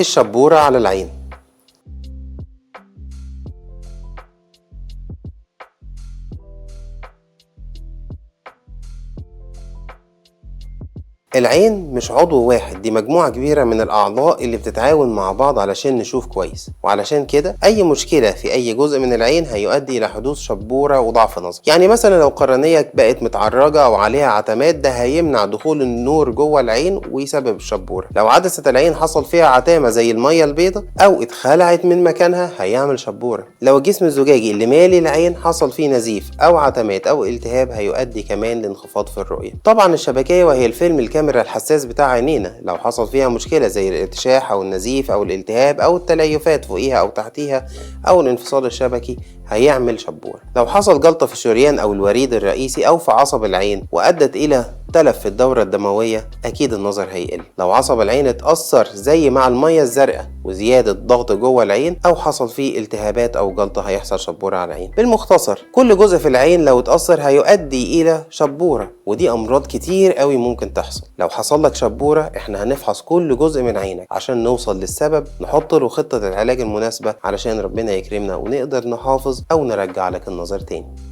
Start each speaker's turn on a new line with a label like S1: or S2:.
S1: الشبورة على العين. العين مش عضو واحد، دي مجموعة كبيرة من الأعضاء اللي بتتعاون مع بعض علشان نشوف كويس، وعلشان كده أي مشكلة في أي جزء من العين هيؤدي إلى حدوث شبورة وضعف نظر. يعني مثلا لو قرنية بقت متعرجة أو عليها عتمات، ده هيمنع دخول النور جوه العين ويسبب الشبورة. لو عدسة العين حصل فيها عتامة زي المية البيضاء أو اتخلعت من مكانها هيعمل شبورة. لو الجسم الزجاجي اللي مالي العين حصل فيه نزيف أو عتمات أو التهاب هيؤدي كمان لانخفاض في الرؤية. طبعا الشبكية وهي الفيلم الكاميرا الحساس بتاع عينينا، لو حصل فيها مشكلة زي الارتشاح أو النزيف أو الالتهاب أو التليفات فوقيها أو تحتيها أو الانفصال الشبكي هيعمل شبورة. لو حصل جلطة في الشريان أو الوريد الرئيسي أو في عصب العين وأدت إلى تلف في الدورة الدموية أكيد النظر هيقل. لو عصب العين اتأثر زي مع المية الزرقاء وزيادة ضغط جوه العين أو حصل فيه التهابات أو جلطة هيحصل شبورة على العين. بالمختصر كل جزء في العين لو اتأثر هيؤدي إلى شبورة، ودي أمراض كتير قوي ممكن تحصل. لو حصل لك شبورة احنا هنفحص كل جزء من عينك عشان نوصل للسبب، نحط له خطة العلاج المناسبة علشان ربنا يكرمنا ونقدر نحافظ أو نرجع لك النظر تاني.